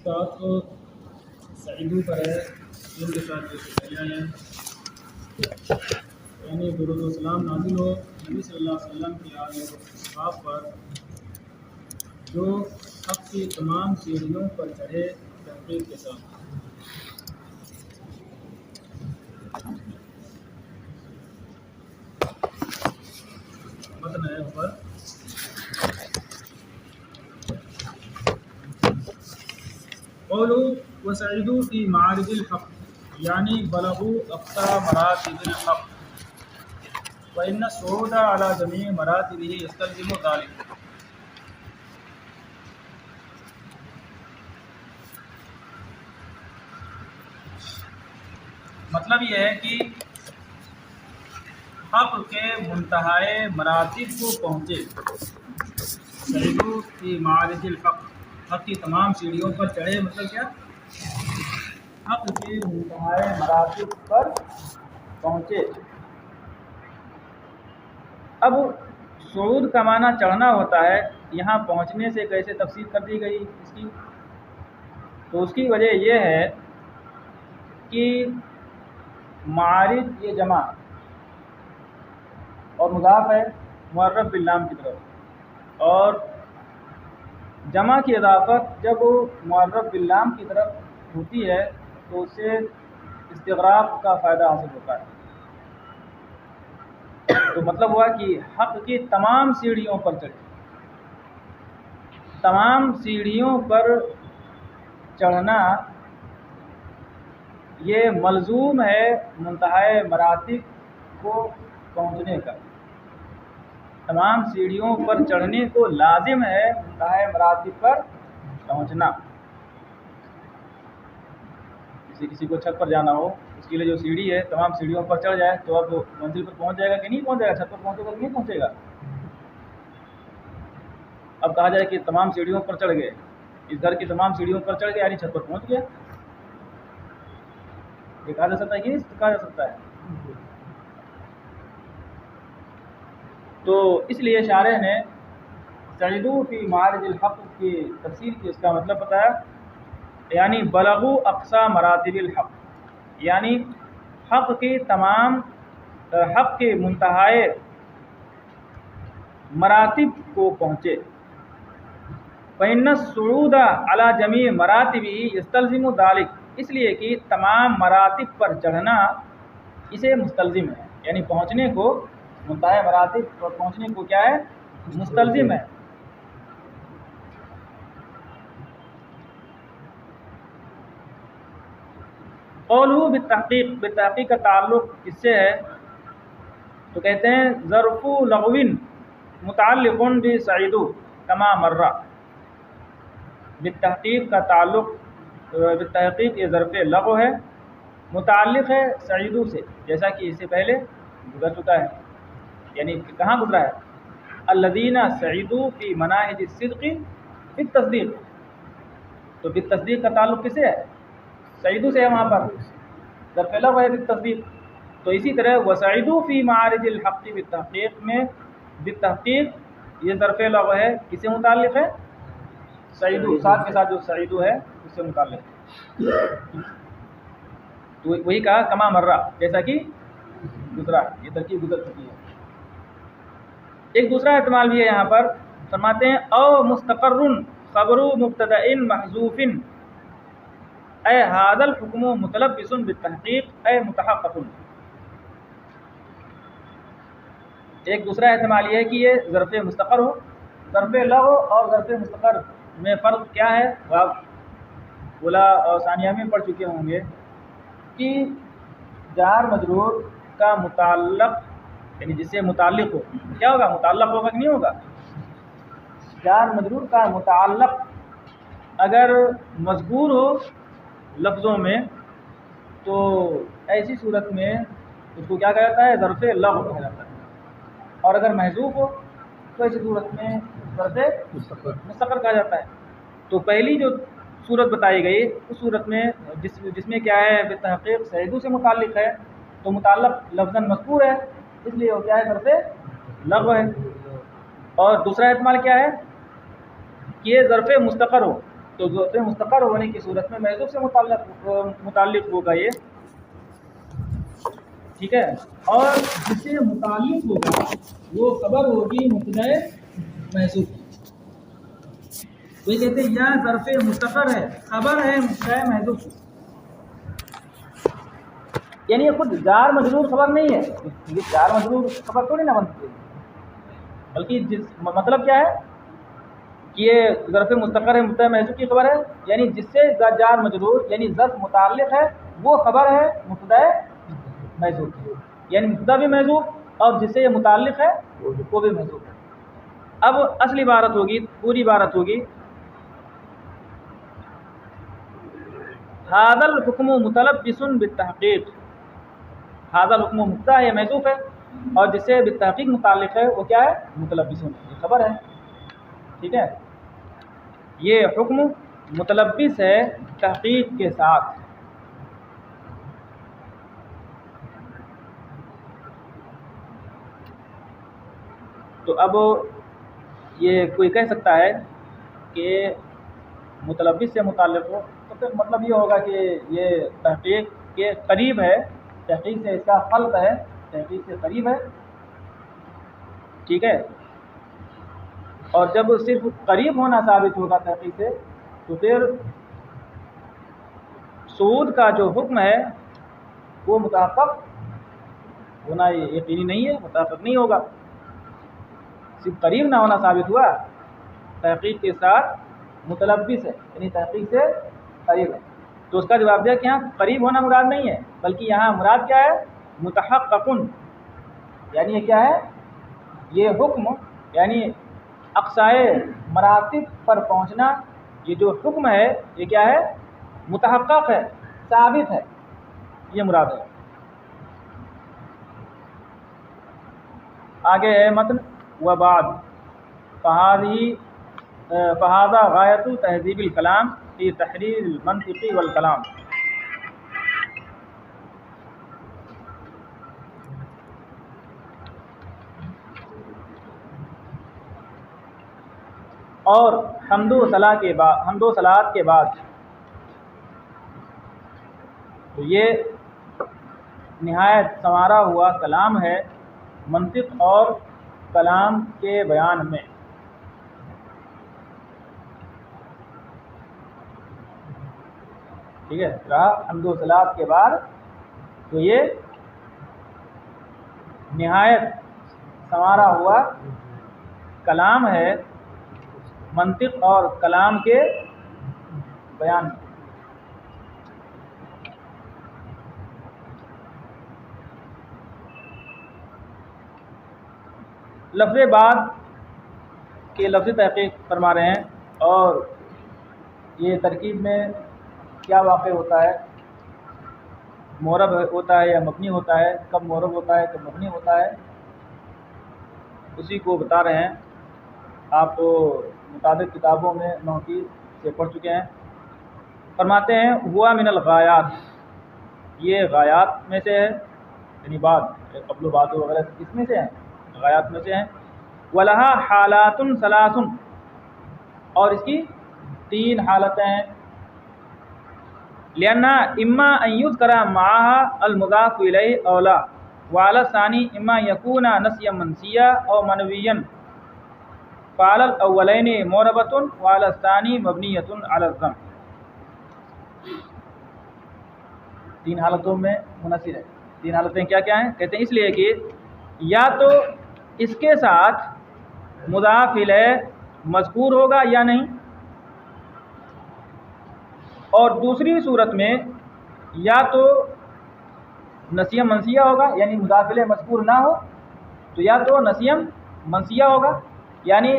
استاد کو سعیدو پر ہے ان کے ساتھ جو شکریہ ہے، یعنی درود و سلام نازل ہو نبی صلی اللہ علیہ وسلم کی آل و اصحاب پر جو حق کی تمام سیڑھیوں پر چڑھے تحقیق کے ساتھ۔ متن ہے اوپر قولوا وسعیدوا فی معارج الحق یعنی بلغوا اقصى مراتب الحق وان الصعود على جميع مراتبه يستلزم ذلك۔ مطلب یہ ہے کہ حق کے منتہائے مراتب کو پہنچے، سعیدوا فی معارج الحق، حق کی تمام سیڑھیوں پر چڑھے، مطلب کیا؟ حق کے منتہائے مراتب پر پہنچے۔ اب صعود کا معنی چڑھنا ہوتا ہے، یہاں پہنچنے سے کیسے تفسیر کر دی گئی اس کی؟ تو اس کی وجہ یہ ہے کہ معارج یہ جمع اور مضاف ہے معرف باللام کی طرف، اور جمع کی اضافت جب معرف باللام کی طرف ہوتی ہے تو اس سے استغراق کا فائدہ حاصل ہوتا ہے۔ تو مطلب ہوا کہ حق کی تمام سیڑھیوں پر چڑھے، تمام سیڑھیوں پر چڑھنا یہ ملزوم ہے منتہائے مراتب کو پہنچنے کا، تمام سیڑھیوں پر چڑھنے کو لازم ہے منتہائے مراتب پر پہنچنا۔ کسی کو چھت پر جانا ہو، اس کے لیے جو سیڑھی ہے تمام سیڑھیوں پر چڑھ جائے تو اب منزل پر پہنچ جائے گا کہ نہیں پہنچ جائے گا؟ چھت پر پہنچے گا کہ نہیں پہنچے گا؟ اب کہا جائے کہ تمام سیڑھیوں پر چڑھ گئے، اس گھر کی تمام سیڑھیوں پر چڑھ گیا یعنی چھت پر پہنچ گیا، یہ کہا جا سکتا ہے کہ نہیں کہا جا سکتا ہے؟ تو اس لیے شارح نے سعیدوا فی معارج الحق کی تفسیر کی اس کا مطلب بتایا، یعنی بلغوا اقصى مراتب الحق، یعنی حق کی تمام حق کے منتہائے مراتب کو پہنچے۔ فإن الصعود على جميع مراتبه يستلزم ذلك، اس لیے کہ تمام مراتب پر چڑھنا اسے مستلزم ہے، یعنی پہنچنے کو منتہائے مراتب پر پہنچنے کو کیا ہے؟ مستلزم ہے۔ قولہ بالتحقیق، بالتحقیق کا تعلق کس سے ہے؟ تو کہتے ہیں ظرف لغو متعلق بسعیدوا کما مر۔ بالتحقیق کا تعلق، بالتحقیق یہ ظرف لغو ہے، متعلق ہے سعیدوا سے، جیسا کہ اس سے پہلے گزر چکا ہے، یعنی کہاں گزرا ہے؟ الذین سعیدوا فی مناہج الصدق بالتصدیق، تو بالتصدیق کا تعلق کس سے ہے؟ سعیدوا سے ہے، وہاں پر ظرف لغو ہے بالتصدیق۔ تو اسی طرح وسعیدوا فی معارج الحق بالتحقیق میں بالتحقیق یہ ظرف لغو ہے، کس سے متعلق ہے؟ سعیدوا، ساتھ کے ساتھ جو سعیدوا ہے اس سے متعلق ہے۔ تو وہی کہا کما مرہ، جیسا کہ گزرا، یہ ترکیب گزر چکی ہے۔ ایک دوسرا احتمال بھی ہے یہاں پر، فرماتے ہیں او مستقر خبر مبتدأ محذوف اے ھذا الحکم متلبس بالتحقیق اے متحقق۔ ایک دوسرا احتمال یہ ہے کہ یہ ظرف مستقر ہو۔ ظرف لغو اور ظرف مستقر میں فرق کیا ہے؟ آپ اولا اور ثانیہ میں پڑھ چکے ہوں گے کہ جار مجرور کا متعلق، یعنی جس سے متعلق ہو، کیا ہوگا؟ متعلق ہوگا کہ نہیں ہوگا؟ جار مجرور کا متعلق اگر مذکور ہو لفظوں میں تو ایسی صورت میں اس کو کیا کہا جاتا ہے؟ ظرف لغو کہا جاتا ہے، اور اگر محذوف ہو تو ایسی صورت میں ظرف مستقر کہا جاتا ہے۔ تو پہلی جو صورت بتائی گئی اس صورت میں جس میں کیا ہے؟ بالتحقیق سعیدوا سے متعلق ہے، تو متعلق لفظاً مذکور ہے، اس لیے وہ کیا ہے؟ ظرف لغو ہے۔ اور دوسرا احتمال کیا ہے کہ یہ ظرف مستقر ہو، تو ظرف مستقر ہونے کی صورت میں محذوف سے متعلق ہوگا یہ، ٹھیک ہے، اور جس سے متعلق ہوگا وہ خبر ہوگی مبتدا محذوف کی۔ وہ کہتے ہیں یا ظرف مستقر ہے، خبر ہے مبتدا محذوف کی، یعنی یہ خود جار مجرور خبر نہیں ہے، یہ جار مجرور خبر تھوڑی نہ بنتی ہے، بلکہ مطلب کیا ہے کہ یہ ظرف مستقر ہے مبتدا محذوف کی خبر ہے، یعنی جس سے جار مجرور یعنی ظرف متعلق ہے وہ خبر ہے مبتدا محذوف کی، یعنی مبتدا بھی محذوف اور جس سے یہ متعلق ہے وہ بھی محذوف ہے۔ اب اصل عبارت ہوگی، پوری عبارت ہوگی ھذا الحکم متلبس بالتحقیق، ھذا الحکم مبتدا ہے محذوف ہے اور جس سے بالتحقیق متعلق ہے وہ کیا ہے؟ متلبس، یہ خبر ہے، ٹھیک ہے، یہ حکم متلبس ہے تحقیق کے ساتھ۔ تو اب یہ کوئی کہہ سکتا ہے کہ متلبس سے متعلق ہو تو پھر مطلب یہ ہوگا کہ یہ تحقیق کے قریب ہے، تحقیق سے اس کا خلق ہے، تحقیق سے قریب ہے، ٹھیک ہے، اور جب صرف قریب ہونا ثابت ہوگا تحقیق سے تو پھر صعود کا جو حکم ہے وہ متحقق ہونا یقینی نہیں ہے، متحقق نہیں ہوگا، صرف قریب نہ ہونا ثابت ہوا، تحقیق کے ساتھ متلبس ہے یعنی تحقیق سے قریب ہے۔ تو اس کا جواب دیا کہ یہاں قریب ہونا مراد نہیں ہے بلکہ یہاں مراد کیا ہے؟ متحققن، یعنی یہ کیا ہے؟ یہ حکم یعنی اقصائے مراتب پر پہنچنا، یہ جو حکم ہے یہ کیا ہے؟ متحقق ہے، ثابت ہے، یہ مراد ہے۔ آگے ہے متن وبعد فہذا غایت تہذیب الکلام فی تحریر المنطق والکلام۔ اور حمد و صلاۃ کے بعد تو یہ نہایت سنوارا ہوا کلام ہے منطق اور کلام کے بیان میں، ٹھیک ہے، رہا حمد و صلاۃ کے بعد تو یہ نہایت سنوارا ہوا کلام ہے منطق اور کلام کے بیان میں۔ لفظ بعد کے لفظی تحقیق فرما رہے ہیں اور یہ ترکیب میں کیا واقع ہوتا ہے، معرب ہوتا ہے یا مبنی ہوتا ہے، کب معرب ہوتا ہے کب مبنی ہوتا ہے، اسی کو بتا رہے ہیں۔ آپ تو متعدد کتابوں میں نوحی سے پڑھ چکے ہیں۔ فرماتے ہیں ہوا من الغایات، یہ غایات میں سے ہے، یعنی بعد قبل و بعد وغیرہ کس میں سے ہیں؟ غایات میں سے ہیں۔ وَلَہَا حَالَاتٌ ثَلَاثٌ، اور اس کی 3 حالتیں ہیں۔ لِأَنَّا إِمَّا أَن يُذْكَرَ مَعَهَا الْمُضَافُ إِلَيْهِ أَوْ لَا، وَعَلَى الثَّانِي إِمَّا يَكُونَ نَسْيًا مَنْسِيًّا أَوْ مَنْوِيًّا، فَعَلَى الْأَوَّلَيْنِ مُعْرَبَةٌ وَعَلَى الثَّانِي مَبْنِيَّةٌ عَلَى الضَّمِّ۔ 3 حالتوں میں منحصر ہے۔ 3 حالتیں کیا کیا ہیں؟ کہتے ہیں اس لیے کہ یا تو اس کے ساتھ مضاف الیہ مذکور ہوگا یا نہیں، اور دوسری صورت میں یا تو نسیم منسیہ ہوگا یعنی مضاف الیہ مذکور نہ ہو، تو یا تو نسیم منسیہ ہوگا یعنی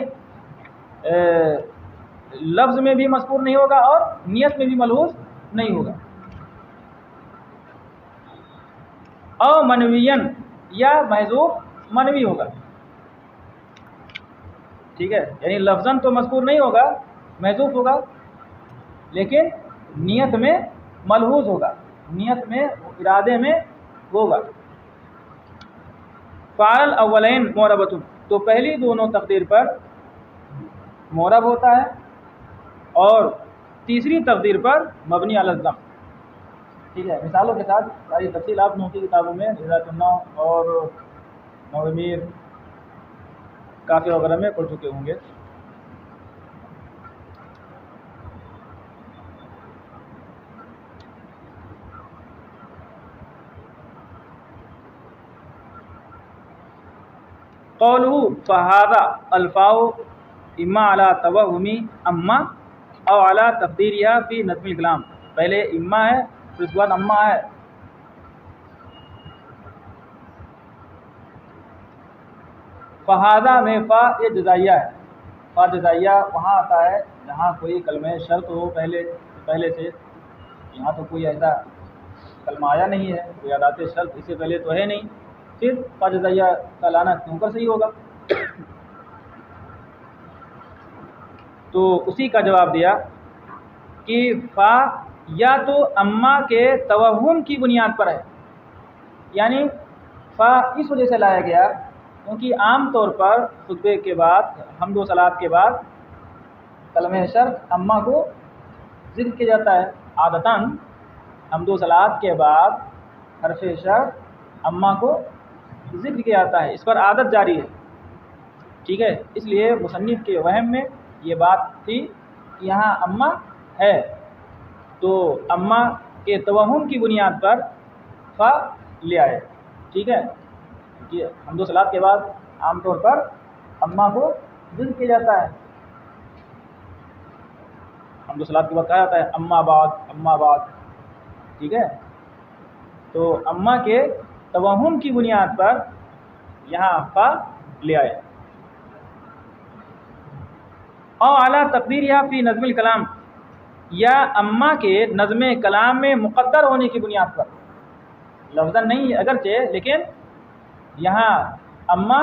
لفظ میں بھی مذکور نہیں ہوگا اور نیت میں بھی ملحوظ نہیں ہوگا، او منوین، یا محذوف منوی ہوگا، ٹھیک ہے، یعنی لفظاً تو مذکور نہیں ہوگا، محذوف ہوگا، لیکن نیت میں ملحوظ ہوگا، نیت میں ارادے میں ہوگا۔ فعل اولین معربۃ، تو پہلی دونوں تقدیر پر معرب ہوتا ہے، اور تیسری تقدیر پر مبنی علی الضم. ٹھیک ہے، مثالوں کے ساتھ ساری تفصیل آپ نحو کی کتابوں میں ہدایت النحو اور نحو میر کافی وغیرہ میں پڑھ چکے ہوں گے. قوله فهذا الفاء اما على توهم اما او على تقديرها في نظم الكلام. پہلے اما ہے پھر اس کے بعد اما ہے. فہذا میں فا یہ جزائیہ ہے. فا جزائیہ وہاں آتا ہے جہاں کوئی کلمہ شرط ہو پہلے سے. یہاں تو کوئی ایسا کلمہ آیا نہیں ہے، کوئی ادات شرط اس سے پہلے تو ہے نہیں، پھر فا جزائیہ کا لانا کیوں کر صحیح ہوگا؟ تو اسی کا جواب دیا کہ فا یا تو اما کے توہم کی بنیاد پر ہے، یعنی فا اس وجہ سے لایا گیا کیونکہ عام طور پر خطبے کے بعد حمد و صلات کے بعد کلمہ شرط اما کو ذکر کیا جاتا ہے. عادتاً حمد و صلات کے بعد حرف شرط اما کو ذکر کیا جاتا ہے، اس پر عادت جاری ہے. ٹھیک ہے، اس لیے مصنف کے وہم میں یہ بات تھی کہ یہاں اما ہے تو اما کے توہم کی بنیاد پر فا لے آئے. ٹھیک ہے، کہ حمد و صلات کے بعد عام طور پر اما کو ذکر کیا جاتا ہے. حمد و صلات کے بعد کہا جاتا ہے اما بعد. ٹھیک ہے، تو اما کے توہم کی بنیاد پر یہاں فا لے آئے. او اعلیٰ تقدیر یا فی نظم الکلام، یا اما کے نظم کلام میں مقدر ہونے کی بنیاد پر. لفظاً نہیں اگرچہ، لیکن یہاں اما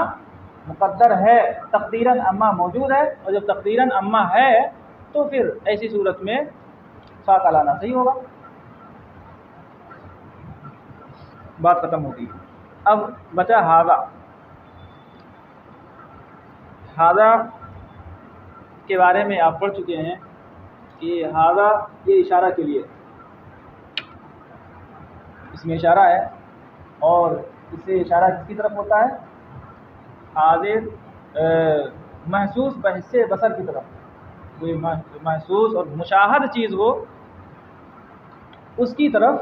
مقدر ہے، تقدیراً اما موجود ہے، اور جب تقدیراً اما ہے تو پھر ایسی صورت میں فا کا لانا صحیح ہوگا. بات ختم ہوگی. اب بچا ہاذا کے بارے میں آپ پڑھ چکے ہیں کہ ہاذا یہ اشارہ کے لیے، اس میں اشارہ ہے، اور اس سے اشارہ کس کی طرف ہوتا ہے؟ حاضر محسوس بحث بصر کی طرف. کوئی محسوس اور مشاہد چیز ہو اس کی طرف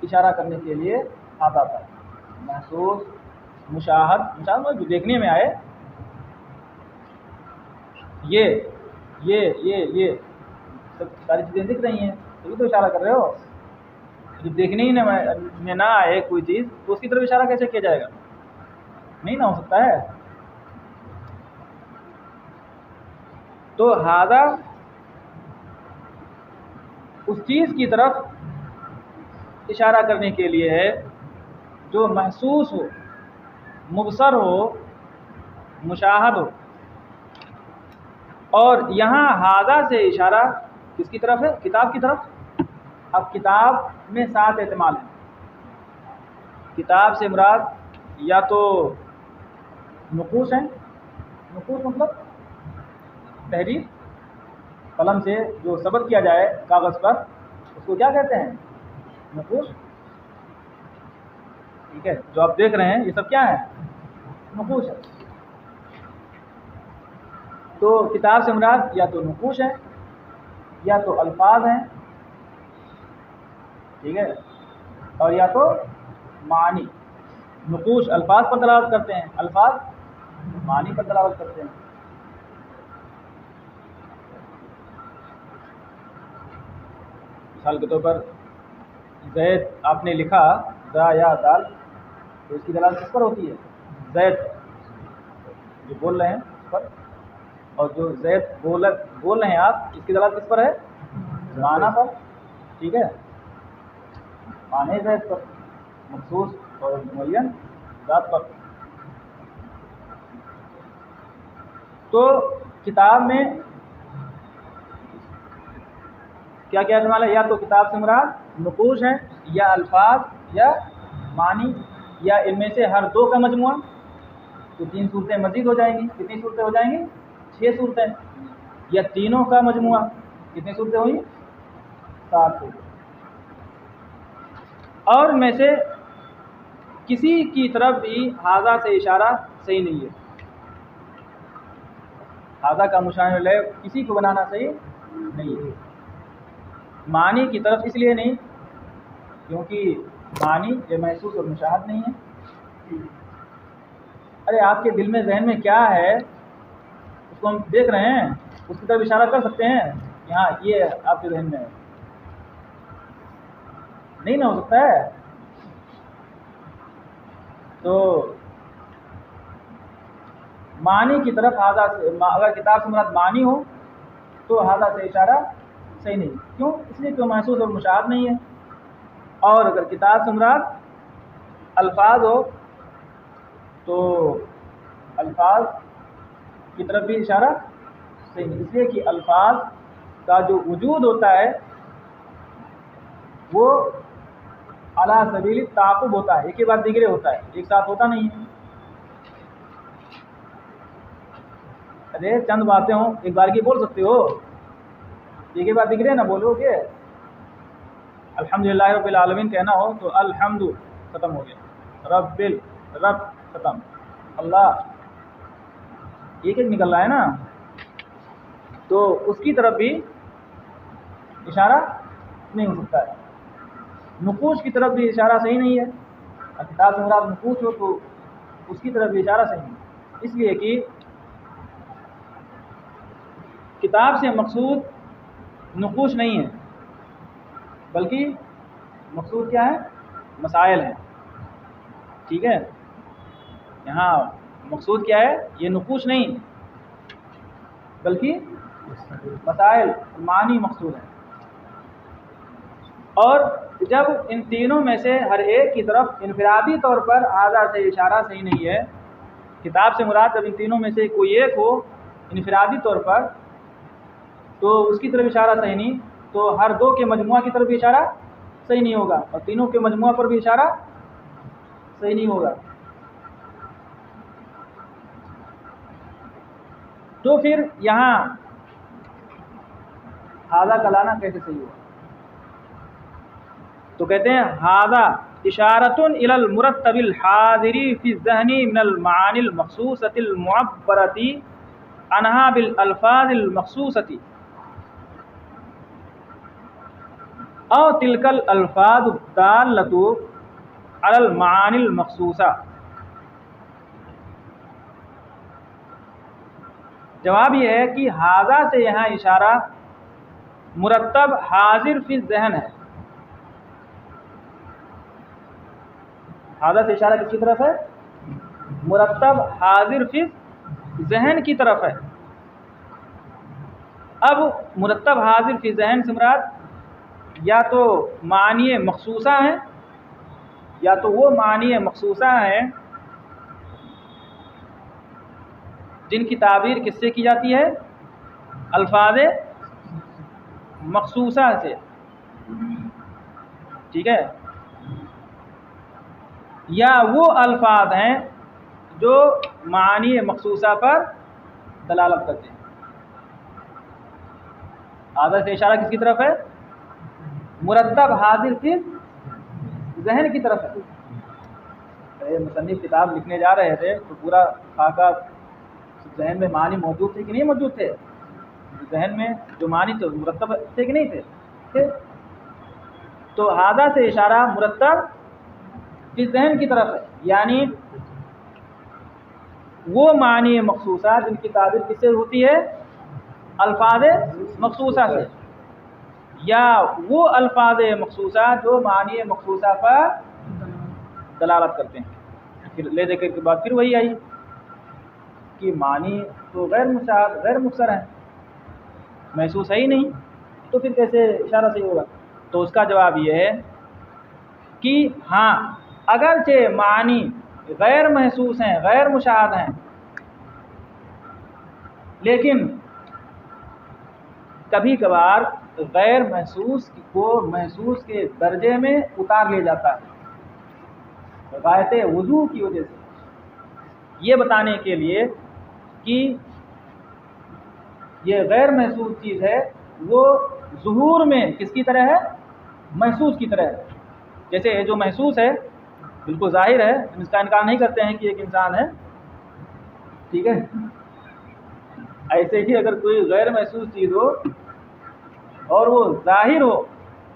اشارہ کرنے کے لیے آتا ہے. محسوس مشاہد جو دیکھنے میں آئے، یہ سب ساری چیزیں دکھ رہی ہیں، تبھی تو اشارہ کر رہے ہو. جو دیکھنے ہی میں نہ آئے کوئی چیز تو اس کی طرف اشارہ کیسے کیا جائے گا؟ نہیں نہ ہو سکتا ہے. تو ہاذا اس چیز کی طرف اشارہ کرنے کے لیے ہے جو محسوس ہو، مبصر ہو، مشاہد ہو. اور یہاں ہاذا سے اشارہ کس کی طرف ہے؟ کتاب کی طرف. اب کتاب میں 7 احتمال ہیں. کتاب سے مراد یا تو نقوش ہیں، نقوش مطلب تحریر، قلم سے جو ثبت کیا جائے کاغذ پر اس کو کیا کہتے ہیں؟ نقوش. ٹھیک ہے، جو آپ دیکھ رہے ہیں یہ سب کیا ہے؟ نقوش ہے. تو کتاب سے مراد یا تو نقوش ہے یا تو الفاظ ہیں. ٹھیک ہے، اور یا تو معنی. نقوش الفاظ پر دلالت کرتے ہیں، الفاظ معنی پر دلالت کرتے ہیں. مثال کے طور پر زید آپ نے لکھا زا یا دال، تو اس کی دلالت کس پر ہوتی ہے؟ زید جو بول رہے ہیں اس پر. اور جو زید بول رہے ہیں آپ، اس کی دلالت کس پر ہے؟ معنی پر. ٹھیک ہے، معنی زید پر، مخصوص اور معین ذات پر. تو کتاب میں کیا کیا احتمال ہے؟ یا تو کتاب سے مراد نقوش ہیں، یا الفاظ، یا معنی، یا ان میں سے ہر 2 کا مجموعہ. تو 3 صورتیں مزید ہو جائیں گی. کتنی صورتیں ہو جائیں گی؟ 6 صورتیں. یا تینوں کا مجموعہ. کتنی صورتیں ہوئی؟ 7 اور میں سے کسی کی طرف بھی ہاذا سے اشارہ صحیح نہیں ہے. ہاذا کا مشابہ لے کسی کو بنانا صحیح نہیں ہے. معنی کی طرف اس لیے نہیں کیونکہ معنی یہ محسوس اور مشاہد نہیں ہے. ارے آپ کے دل میں ذہن میں کیا ہے اس کو ہم دیکھ رہے ہیں, اس کی طرف اشارہ کر سکتے ہیں کہ ہاں یہ آپ کے ذہن میں ہے؟ نہیں نہ ہو سکتا ہے. تو معنی کی طرف ہاذا سے, اگر کتاب سے مراد معنی ہو تو ہاذا سے اشارہ صحیح نہیں. کیوں؟ اس لیے کہ محسوس اور مشاہد نہیں ہے. اور اگر کتاب سے مراد الفاظ ہو تو الفاظ کی طرف بھی اشارہ صحیح نہیں, اس لیے کہ الفاظ کا جو وجود ہوتا ہے وہ علی سبیل تعاقب ہوتا ہے, ایک کے بعد دیگرے ہوتا ہے, ایک ساتھ ہوتا نہیں ہے. ارے چند باتیں ہوں ایک بار کی بول سکتے ہو, ایک کے بعد دیگرے نہ بولو گے. الحمدللہ رب العالمین کہنا ہو تو الحمد ختم ہو گیا, رب ختم, اللہ ایک ایک نکل رہا ہے نا, تو اس کی طرف بھی اشارہ نہیں ہو سکتا ہے. نقوش کی طرف بھی اشارہ صحیح نہیں ہے. کتاب سے مراد نقوش ہو تو اس کی طرف بھی اشارہ صحیح نہیں, اس لیے کہ کتاب سے مقصود نقوش نہیں ہے بلکہ مقصود کیا ہے؟ مسائل ہیں. ٹھیک ہے, یہاں مقصود کیا ہے؟ یہ نقوش نہیں بلکہ مسائل, معنی مقصود ہے. اور جب ان تینوں میں سے ہر ایک کی طرف انفرادی طور پر ہاذا سے اشارہ صحیح نہیں ہے, کتاب سے مراد جب ان تینوں میں سے کوئی ایک ہو انفرادی طور پر تو اس کی طرف اشارہ صحیح نہیں, تو ہر دو کے مجموعہ کی طرف بھی اشارہ صحیح نہیں ہوگا اور تینوں کے مجموعہ پر بھی اشارہ صحیح نہیں ہوگا. تو پھر یہاں ہاذا کا لانا کیسے صحیح ہوا؟ تو کہتے ہیں ہاذا اشارۃ الی المرتب الحاضر فی الذہن من المعانی المخصوصۃ المعبرۃ عنہا بالالفاظ المخصوصۃ او تلک الالفاظ الدالۃ علی المعانی المخصوصہ. جواب یہ ہے کہ ہاذا سے یہاں اشارہ مرتب حاضر فی الذہن ہے. ہاذا سے اشارہ کس کی طرف ہے؟ مرتب حاضر فی ذہن کی طرف ہے. اب مرتب حاضر فی ذہن سے مراد یا تو معنی مخصوصہ ہیں یا تو وہ معنی مخصوصہ ہیں جن کی تعبیر کس سے کی جاتی ہے؟ الفاظ مخصوصہ سے. ٹھیک ہے, یا وہ الفاظ ہیں جو معنی مخصوصہ پر دلالت کرتے ہیں. ہاذا سے اشارہ کس کی طرف ہے؟ مرتب حاضر فی ذہن کی طرف ہے. مصنف کتاب لکھنے جا رہے تھے تو پورا خاکہ ذہن میں معنی موجود تھے کہ نہیں موجود تھے؟ ذہن میں جو معنی تھے مرتب تھے کہ نہیں تھے؟ تو ہاذا سے اشارہ مرتب فی ذہن کی طرف ہے, یعنی وہ معنی مخصوصہ جن کی تعبیر کس سے ہوتی ہے؟ الفاظ مخصوصہ سے, یا وہ الفاظ مخصوصہ جو معنی مخصوصہ پر دلالت کرتے ہیں. پھر لے دے کے بعد پھر وہی آئی کہ معنی تو غیر مشاہد غیر مفسر ہیں, محسوس ہے ہی نہیں, تو پھر کیسے اشارہ صحیح ہوگا؟ تو اس کا جواب یہ ہے کہ ہاں اگرچہ معنی غیر محسوس ہیں غیر مشاہد ہیں لیکن کبھی کبھار غیر محسوس کو محسوس کے درجے میں اتار لے جاتا ہے غایت وضوح کی وجہ سے, یہ بتانے کے لیے کہ یہ غیر محسوس چیز ہے وہ ظہور میں کس کی طرح ہے؟ محسوس کی طرح ہے. جیسے جو محسوس ہے بالکل ظاہر ہے، ہم اس کا انکار نہیں کرتے ہیں کہ ایک انسان ہے، ٹھیک ہے. ایسے ہی اگر کوئی غیر محسوس چیز ہو اور وہ ظاہر ہو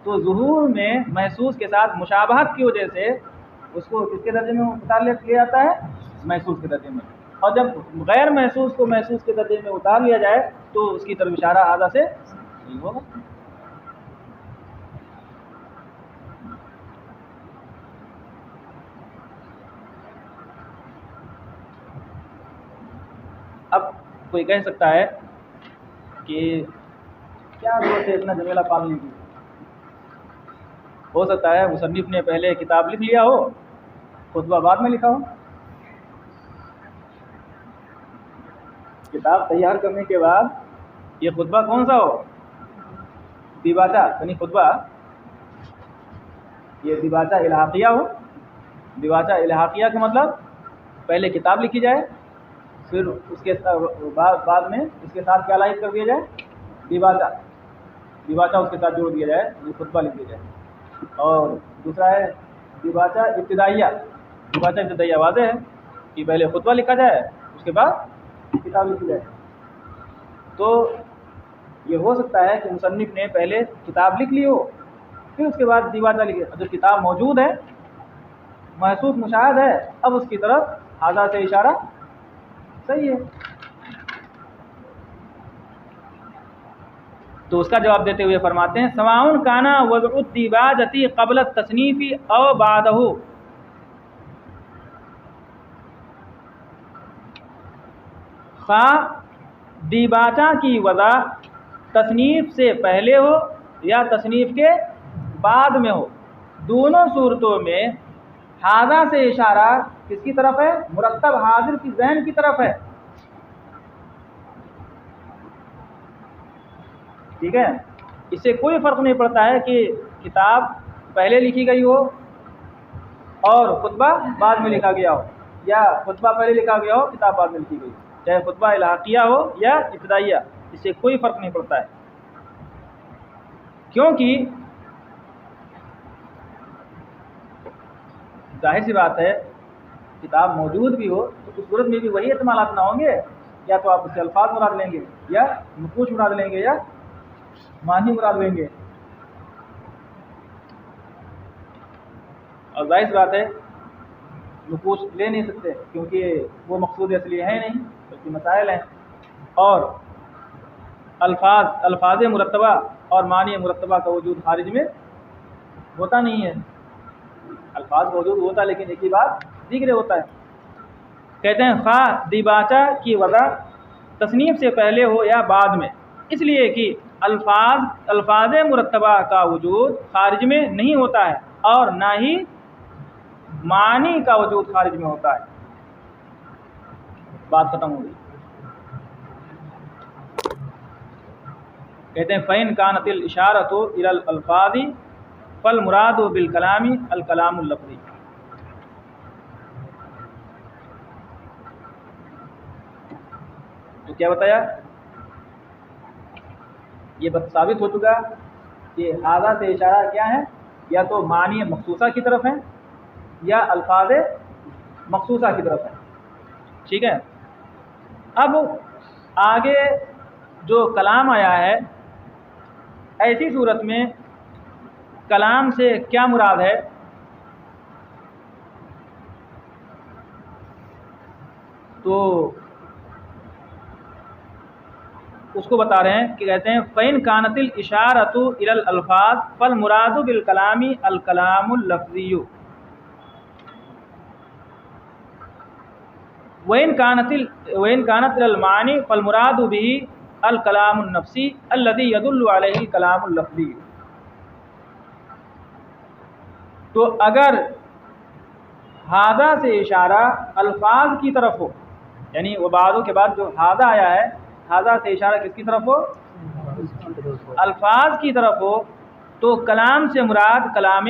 تو ظہور میں محسوس کے ساتھ مشابہت کی وجہ سے اس کو کس کے درجے میں اتار لیا جاتا ہے؟ محسوس کے درجے میں. اور جب غیر محسوس کو محسوس کے درجے میں اتار لیا جائے تو اس کی طرف اشارہ آدھا سے نہیں ہوگا. اب کوئی کہہ سکتا ہے کہ کیا ضرورت ہے اتنا جھمیلا پالنے کی؟ ہو سکتا ہے مصنف نے پہلے کتاب لکھ لیا ہو، خطبہ بعد میں لکھا ہو. کتاب تیار کرنے کے بعد یہ خطبہ کون سا ہو؟ دیباچہ یعنی خطبہ، یہ دیباچہ الحاقیہ ہو. دیباچہ الحاقیہ کا مطلب پہلے کتاب لکھی جائے، پھر اس کے بعد میں اس کے ساتھ کیا لاحق کر دیا جائے؟ دیباچہ. دیباچہ اس کے ساتھ جوڑ دیا جائے، یہ خطبہ لکھ دیا جائے. اور دوسرا ہے دیباچہ ابتدائیہ. دیباچہ ابتدائیہ واضح ہے کہ پہلے خطبہ لکھا جائے اس کے بعد کتاب لکھی جائے. تو یہ ہو سکتا ہے کہ مصنف نے پہلے کتاب لکھ لی ہو پھر اس کے بعد دیباچہ لکھے. جو کتاب موجود ہے، محسوس مشاہد ہے، اب اس کی طرف آدھا سے اشارہ صحیح ہے. تو اس کا جواب دیتے ہوئے فرماتے ہیں سواء کانا وضع الدیباجۃ قبل التصنیف او بعدہ، خواہ دیباچہ کی وضع تصنیف سے پہلے ہو یا تصنیف کے بعد میں ہو، دونوں صورتوں میں ہاذا سے اشارہ کس کی طرف ہے؟ مرتب حاضر کی ذہن کی طرف ہے. ٹھیک ہے. اس سے کوئی فرق نہیں پڑتا ہے کہ کتاب پہلے لکھی گئی ہو اور خطبہ بعد میں لکھا گیا ہو، یا خطبہ پہلے لکھا گیا ہو کتاب بعد میں لکھی گئی، چاہے خطبہ الحاقیہ ہو یا ابتدائیہ، اس سے کوئی فرق نہیں پڑتا ہے. کیونکہ ظاہر سی بات ہے کتاب موجود بھی ہو تو اس صورت میں بھی وہی احتمالات نہ ہوں گے، یا تو آپ اس سے الفاظ مراد لیں گے، یا نقوش مراد لیں گے، یا معنی مراد لیں گے. اور ظاہر سی بات ہے نقوش لے نہیں سکتے کیونکہ وہ مقصود اصلی ہے نہیں بلکہ مسائل ہیں. اور الفاظ مرتبہ اور معنی مرتبہ کا وجود خارج میں ہوتا نہیں ہے. الفاظ موجود ہوتا ہے لیکن ایک ہی بات ذکر ہوتا ہے. کہتے ہیں خواہ دیباچہ کی وضع تصنیف سے پہلے ہو یا بعد میں، اس لیے کہ الفاظ مرتبہ کا وجود خارج میں نہیں ہوتا ہے اور نہ ہی معنی کا وجود خارج میں ہوتا ہے. بات ختم ہو گئی. کہتے ہیں فَإِنْ كَانَتِ الْإِشَارَةُ إِلَى الْأَلْفَاظِ فَالْمُرَادُ بِالْكَلَامِ الْكَلَامُ اللَّفْظِي. تو کیا بتایا؟ یہ بات ثابت ہو چکا کہ ہاذا سے اشارہ کیا ہے؟ یا تو معنی مخصوصہ کی طرف ہے یا الفاظ مخصوصہ کی طرف ہے. ٹھیک ہے. اب آگے جو کلام آیا ہے، ایسی صورت میں کلام سے کیا مراد ہے؟ تو اس کو بتا رہے ہیں کہ کہتے ہیں فَإِنْ كَانَتِ الْإِشَارَةُ إِلَى الْأَلْفَاظِ فَالْمُرَادُ بِالْكَلَامِ الْكَلَامُ اللَّفْظِيُّ وَإِنْ كَانَتِ إِلَى الْمَعَانِ فَالْمُرَادُ بِهِ الْكَلَامُ النَّفْسِي الَّذِي يَدُلُّ عَلَيْهِ الْكَلَامُ اللَّفْظِيُّ. تو اگر ہاذا سے اشارہ الفاظ کی طرف ہو، یعنی وہ بعدوں کے بعد جو ہاذا آیا ہے، ہاذا سے اشارہ کس کی طرف ہو؟ الفاظ کی طرف ہو، تو کلام سے مراد کلام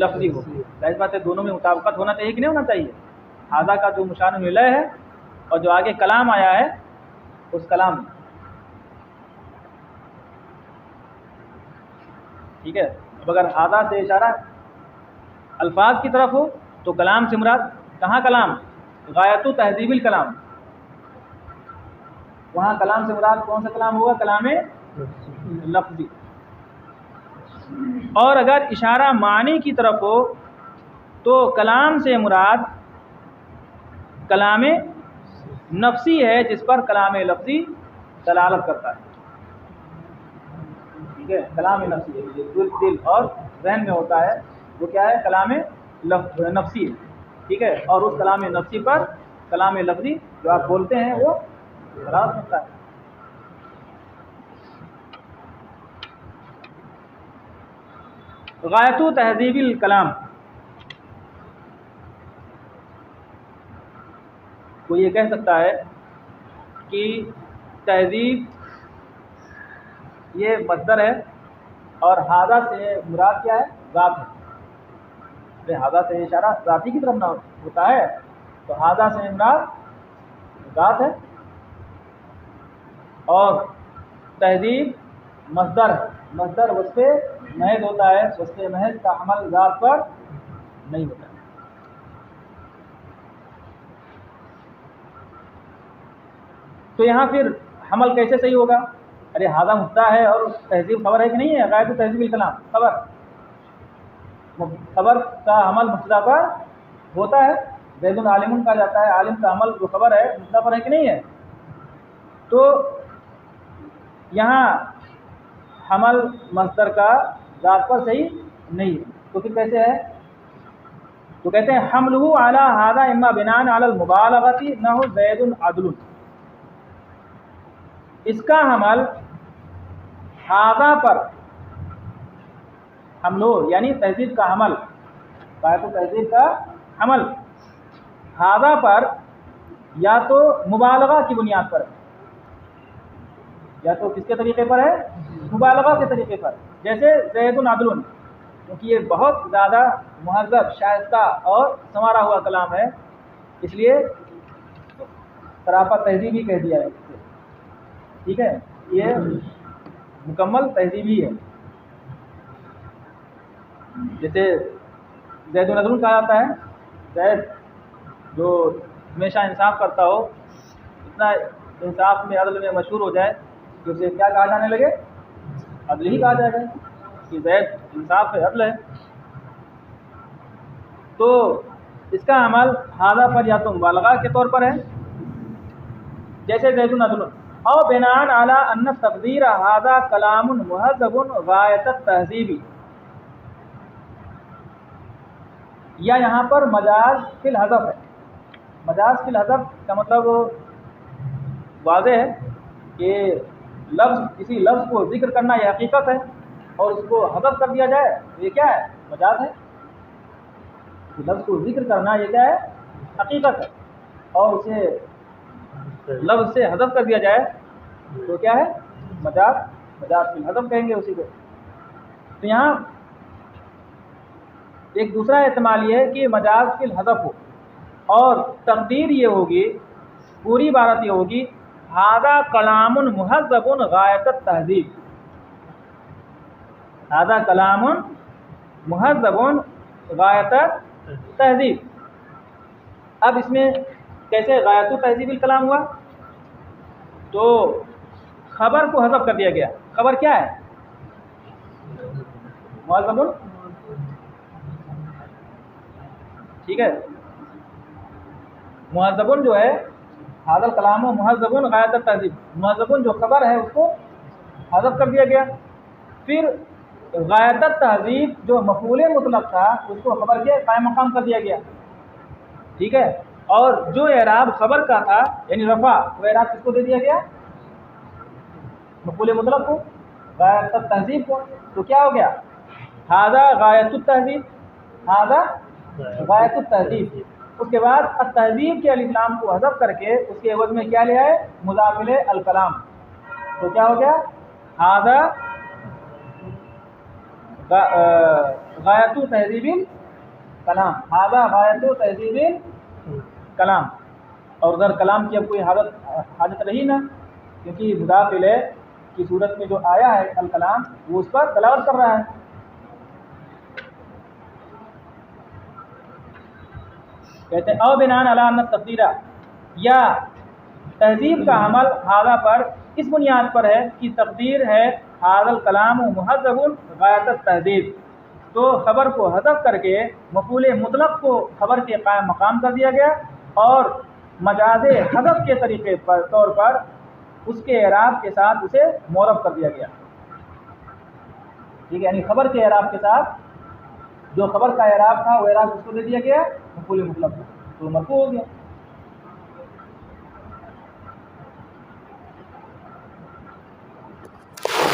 لفظی ہو. ظاہر بات ہے دونوں میں مطابقت ہونا چاہیے کہ نہیں ہونا چاہیے؟ ہاذا کا جو مشان ملہ ہے اور جو آگے کلام آیا ہے اس کلام میں. ٹھیک ہے. اب اگر ہادہ سے اشارہ الفاظ کی طرف ہو تو کلام سے مراد کہاں کلام؟ غایت تہذیب الکلام. وہاں کلام سے مراد کون سا کلام ہوگا؟ کلام لفظی. اور اگر اشارہ معنی کی طرف ہو تو کلام سے مراد کلام نفسی ہے جس پر کلام لفظی دلالت کرتا ہے. ٹھیک ہے. کلام نفسی ہے جو دل اور ذہن میں ہوتا ہے وہ کیا ہے؟ کلام نفسی ہے. ٹھیک ہے. اور اس کلام نفسی پر کلام لفظی جو آپ بولتے ہیں وہ دلالت کرتا ہے. غایت تہذیب الکلام. کوئی یہ کہہ سکتا ہے کہ تہذیب یہ مصدر ہے اور ہادہ سے مراد کیا ہے؟ ذات ہے. ہادہ سے اشارہ ذاتی کی طرف نہ ہوتا ہے تو ہادہ سے مراد ذات ہے اور تہذیب مصدر ہے. مصدر وصف محض ہوتا ہے. وصف محض کا عمل ذات پر نہیں ہوتا. تو یہاں پھر حمل کیسے صحیح ہوگا؟ ارے ہادہ مبتدا ہے اور تہذیب خبر ہے کہ نہیں ہے؟ غایت تہذیب الکلام خبر کا عمل مبتدا پر ہوتا ہے. زید عالم کہا جاتا ہے. عالم کا عمل جو خبر ہے مبتدا پر ہے کہ نہیں ہے؟ تو یہاں حمل مصدر کا ذات پر صحیح نہیں ہے. تو پھر کیسے ہے؟ تو کہتے ہیں حملہ علی ھذا اما بناء علی المبالغۃ نحو زید عدل. اس کا حمل ھذا پر حملو یعنی تہذیب کا حمل غایت تہذیب کا حمل ھذا پر یا تو مبالغہ کی بنیاد پر ہے یا تو کس کے طریقے پر ہے؟ مبالغہ کے طریقے پر. جیسے زید عدل کیونکہ یہ بہت زیادہ مہذب شائستہ اور سنوارا ہوا کلام ہے اس لیے سراپا تہذیبی کہہ دیا ہے. ٹھیک ہے. یہ مکمل تہذیبی ہے. جیسے زید عدل کہا جاتا ہے. زید جو ہمیشہ انصاف کرتا ہو اتنا انصاف میں عدل میں مشہور ہو جائے کہ اسے کیا کہا جانے لگے؟ عدل ہی کہا جائے گا کہ زید انصاف ہے عدل ہے. تو اس کا عمل ھذا پر یا تو مبالغہ کے طور پر ہے جیسے زید عدل او بناء علی ان تقدیر ھذا کلام مہذب غایت التہذیب یا یہاں پر مجاز فی الحذف ہے. مجاز فی الحذف کا مطلب واضح ہے کہ لفظ کسی لفظ کو ذکر کرنا یہ حقیقت ہے اور اس کو حذف کر دیا جائے تو یہ کیا ہے؟ مجاز ہے. لفظ کو ذکر کرنا یہ کیا ہے؟ حقیقت ہے اور اسے لفظ سے حذف کر دیا جائے تو کیا ہے؟ مجاز. مجاز فی الحذف کہیں گے اسی کو. تو یہاں ایک دوسرا احتمال یہ ہے کہ مجاز فی الحذف ہو اور تقدیر یہ ہوگی پوری عبارت یہ ہوگی ھذا کلام مہذب غایت التہذیب. ھذا کلام مہذب غایت التہذیب. اب اس میں کیسے غایت التہذیب الکلام ہوا؟ تو خبر کو حذف کر دیا گیا. خبر کیا ہے؟ مہذب. ٹھیک ہے. مہذب جو ہے ھذا الکلام مہذب غایت التہذیب. مہذب جو خبر ہے اس کو حذف کر دیا گیا. پھر غایت التہذیب جو مفعول مطلق تھا اس کو خبر کے قائم مقام کر دیا گیا. ٹھیک ہے. اور جو اعراب خبر کا تھا یعنی رفع وہ اعراب کس کو دے دیا گیا؟ مفعول مطلق کو غایت التہذیب کو. تو کیا ہو گیا؟ ھذا غایت التہذیب. ھذا غایت التہذیب. اس کے بعد التہذیب کے الف لام کو حذف کر کے اس کے عوض میں کیا لیا ہے؟ مضاف الیہ الکلام. تو کیا ہو گیا؟ ھذا غایت تہذیب الکلام. ھذا غایت تہذیب الکلام. اور ادھر کلام کی اب کوئی حاجت رہی نہ کیونکہ مضاف الیہ کی صورت میں جو آیا ہے الکلام وہ اس پر دلالت کر رہا ہے. کہتے ہیں او بنان علی ان التقدیر، یا تہذیب کا عمل حاضہ پر اس بنیاد پر ہے کہ تقدیر ہے حاضل کلام مہذب غایت التہذیب، تو خبر کو حذف کر کے مفعول مطلق کو خبر کے قائم مقام کر دیا گیا، اور مجاز حذف کے طریقے پر طور پر اس کے اعراب کے ساتھ اسے معرب کر دیا گیا. ٹھیک ہے، یعنی خبر کے اعراب کے ساتھ جو خبر کا اعراب تھا وہ اعراب اس کو دے دیا گیا مفعول مطلق کو، تو مرفوع ہو گیا.